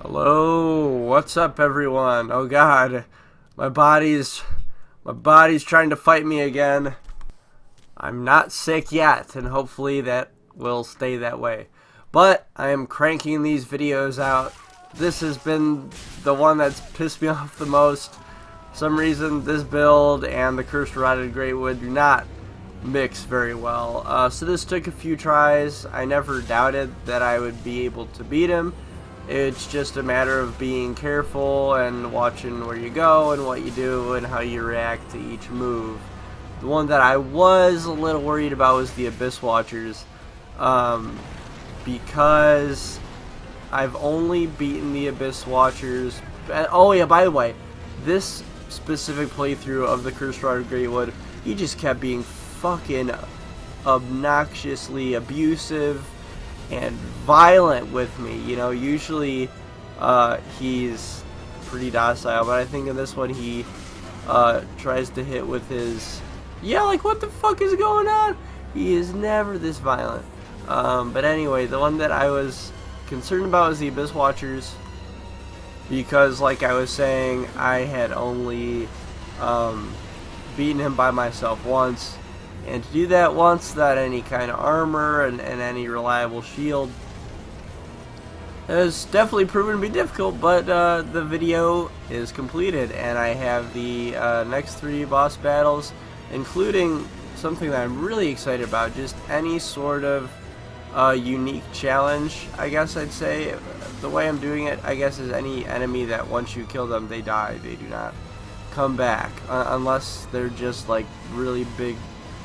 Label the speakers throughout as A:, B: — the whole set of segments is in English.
A: Hello, what's up everyone? Oh god, my body's trying to fight me again. I'm not sick yet, and hopefully that will stay that way. But I am cranking these videos out. This has been the one that's pissed me off the most. For some reason, this build and the Cursed Rotted Greatwood do not mix very well. So this took a few tries. I never doubted that I would be able to beat him. It's just a matter of being careful and watching where you go and what you do and how you react to each move. The one that I was a little worried about was the Abyss Watchers, because I've only beaten the Abyss Watchers. Oh yeah, by the way, this specific playthrough of the Cursed Rotted Greatwood, he just kept being fucking obnoxiously abusive and violent with me. You know, usually he's pretty docile, but I think in this one he tries to hit with his, yeah, like what the fuck is going on? He is never this violent. But anyway, the one that I was concerned about was the Abyss Watchers, because like I was saying, I had only beaten him by myself once. And to do that once without any kind of armor and any reliable shield has definitely proven to be difficult, but the video is completed, and I have the next 3 boss battles, including something that I'm really excited about, just any sort of unique challenge, I guess I'd say. The way I'm doing it, I guess, is any enemy that once you kill them, they die. They do not come back, unless they're just like really big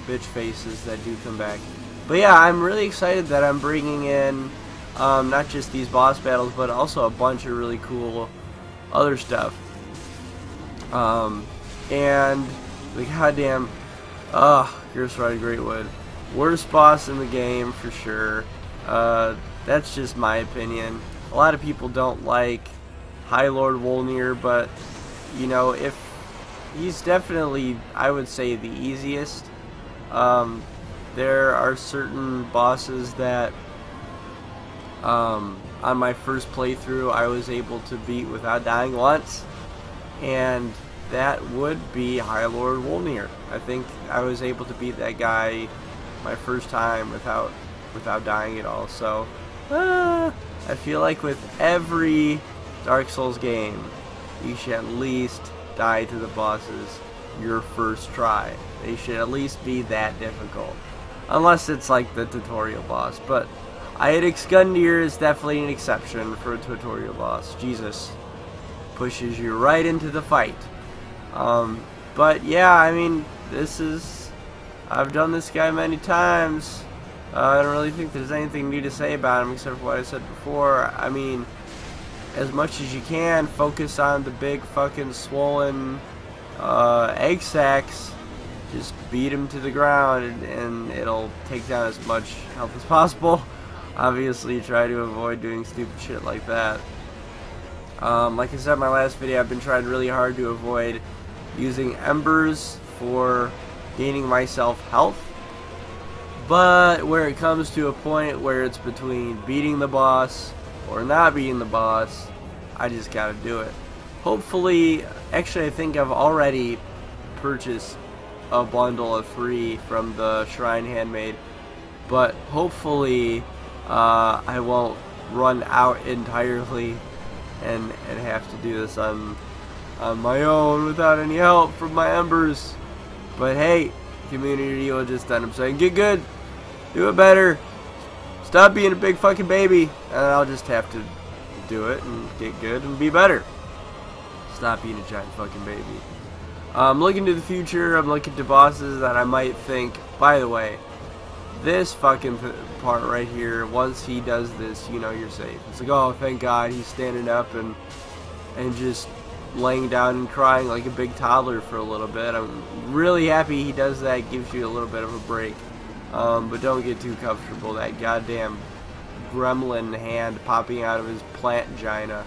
A: bitch faces that do come back. But yeah, I'm really excited that I'm bringing in not just these boss battles, but also a bunch of really cool other stuff. And the goddamn Cursed Rotted Greatwood, worst boss in the game for sure. That's just my opinion. A lot of people don't like High Lord Wolnir, but you know, if he's definitely, I would say, the easiest. There are certain bosses that on my first playthrough I was able to beat without dying once, and that would be High Lord Wolnir. I think I was able to beat that guy my first time without dying at all. So I feel like with every Dark Souls game, you should at least die to the bosses your first try. They should at least be that difficult, unless it's like the tutorial boss. But Iadix Gundyr is definitely an exception for a tutorial boss. Jesus pushes you right into the fight. But yeah, I mean, I've done this guy many times. I don't really think there's anything new to say about him except for what I said before. I mean, as much as you can, focus on the big fucking swollen egg sacks. Just beat him to the ground, and it'll take down as much health as possible. Obviously, try to avoid doing stupid shit like that. Like I said in my last video, I've been trying really hard to avoid using embers for gaining myself health. But where it comes to a point where it's between beating the boss or not beating the boss, I just gotta do it. Hopefully, actually I think I've already purchased a bundle of 3 from the Shrine Handmade, but hopefully I won't run out entirely and have to do this on my own without any help from my embers. But hey, community will just end up saying, get good, do it better, stop being a big fucking baby, and I'll just have to do it and get good and be better. Stop being a giant fucking baby. I'm looking to the future. I'm looking to bosses that I might think, by the way, this fucking part right here, once he does this, you know you're safe. It's like, oh, thank God he's standing up and just laying down and crying like a big toddler for a little bit. I'm really happy he does that, gives you a little bit of a break. But don't get too comfortable. That goddamn gremlin hand popping out of his plant vagina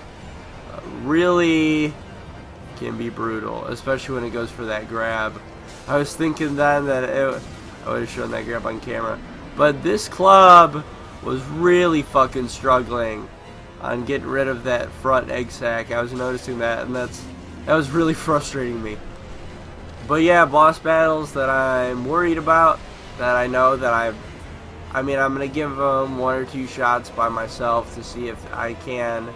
A: really can be brutal, especially when it goes for that grab. I was thinking then that I would have shown that grab on camera, but this club was really fucking struggling on getting rid of that front egg sac. I was noticing that, and that was really frustrating me. But yeah, boss battles that I'm worried about, that I know that I mean, I'm going to give them 1 or 2 shots by myself to see if I can,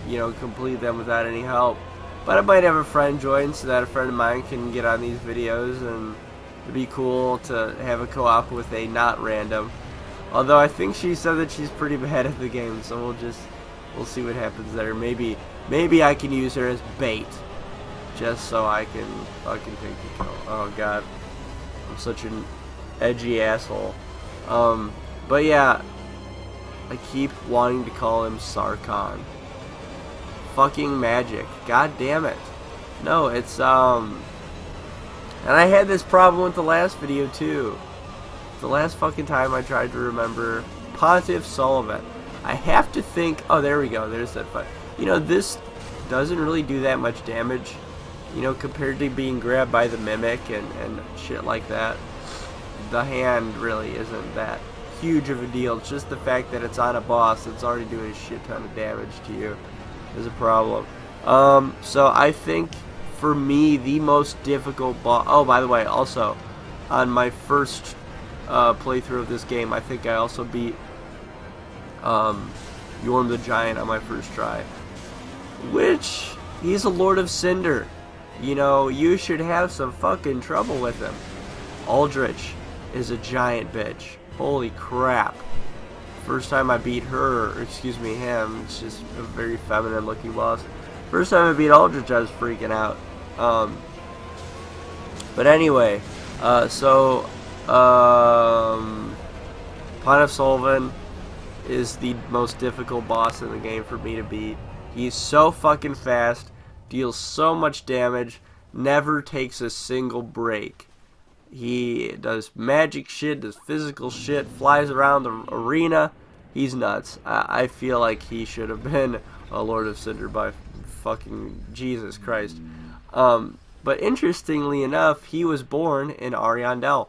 A: you know, complete them without any help. But I might have a friend join so that a friend of mine can get on these videos, and it'd be cool to have a co-op with a not random. Although I think she said that she's pretty bad at the game, so we'll see what happens there. Maybe I can use her as bait, just so I can fucking take the kill. Oh god, I'm such an edgy asshole. But yeah, I keep wanting to call him Sarkon. Fucking magic. God damn it. No, it's and I had this problem with the last video too. The last fucking time I tried to remember Pontiff Sullivan. I have to think, oh there we go, there's that fight. You know, this doesn't really do that much damage, you know, compared to being grabbed by the mimic and shit like that. The hand really isn't that huge of a deal. It's just the fact that it's on a boss that's already doing a shit ton of damage to you is a problem. So I think for me the most difficult boss. Oh, by the way, also on my first playthrough of this game, I think I also beat Yorm the Giant on my first try, which he's a Lord of Cinder. You know, you should have some fucking trouble with him. Aldrich is a giant bitch. Holy crap. First time I beat her, or excuse me, him, it's just a very feminine looking boss. First time I beat Aldrich, I was freaking out. But anyway, Pontiff Sullivan is the most difficult boss in the game for me to beat. He's so fucking fast, deals so much damage, never takes a single break. He does magic shit, does physical shit, flies around the arena. He's nuts. I feel like he should have been a Lord of Cinder by fucking Jesus Christ. But interestingly enough, he was born in Ariandel.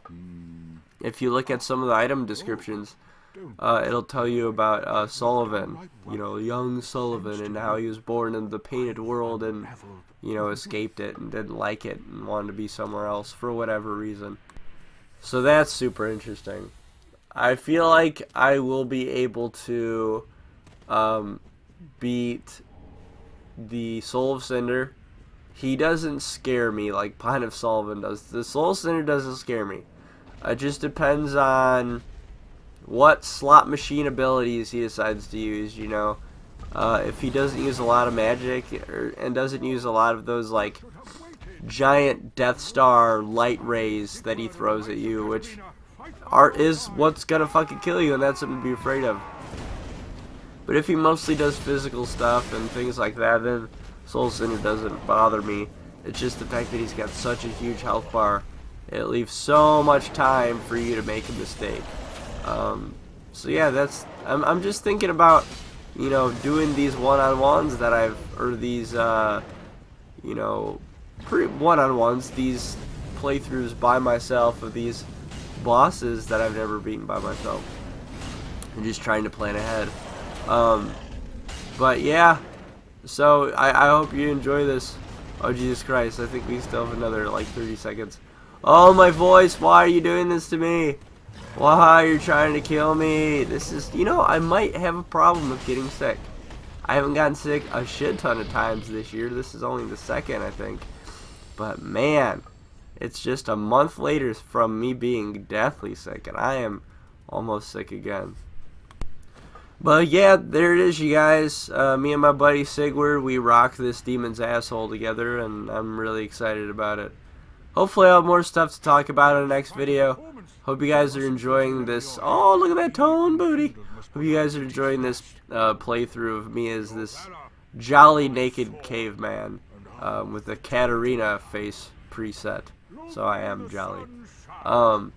A: If you look at some of the item descriptions, it'll tell you about Sullivan, you know, young Sullivan, and how he was born in the painted world and, you know, escaped it and didn't like it and wanted to be somewhere else for whatever reason. So that's super interesting. I feel like I will be able to beat the Soul of Cinder. He doesn't scare me like Pontiff Sullivan does. The Soul of Cinder doesn't scare me. It just depends on what slot machine abilities he decides to use, you know. If he doesn't use a lot of magic and doesn't use a lot of those like giant Death Star light rays that he throws at you, which is what's gonna fucking kill you, and that's something to be afraid of. But if he mostly does physical stuff and things like that, then Soul Cinder doesn't bother me. It's just the fact that he's got such a huge health bar. It leaves so much time for you to make a mistake. So yeah, I'm just thinking about, you know, doing these one-on-ones that or these, you know, one-on-ones, these playthroughs by myself of these bosses that I've never beaten by myself. I'm just trying to plan ahead. But yeah, so I hope you enjoy this. Oh Jesus Christ, I think we still have another like 30 seconds. Oh my voice, why are you doing this to me? Why you're trying to kill me? This is, you know, I might have a problem with getting sick. I haven't gotten sick a shit ton of times this year. This is only the second, I think. But man, it's just a month later from me being deathly sick, and I am almost sick again. But yeah, there it is, you guys. Me and my buddy Sigward, we rock this demon's asshole together, and I'm really excited about it. Hopefully I'll have more stuff to talk about in the next video. Hope you guys are enjoying this. Oh, look at that tone booty. Hope you guys are enjoying this playthrough of me as this jolly naked caveman with the Katarina face preset. So I am jolly. But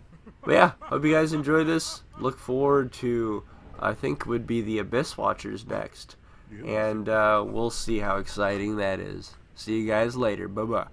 A: yeah, hope you guys enjoy this. Look forward to, I think would be the Abyss Watchers next. And we'll see how exciting that is. See you guys later. Bye-bye.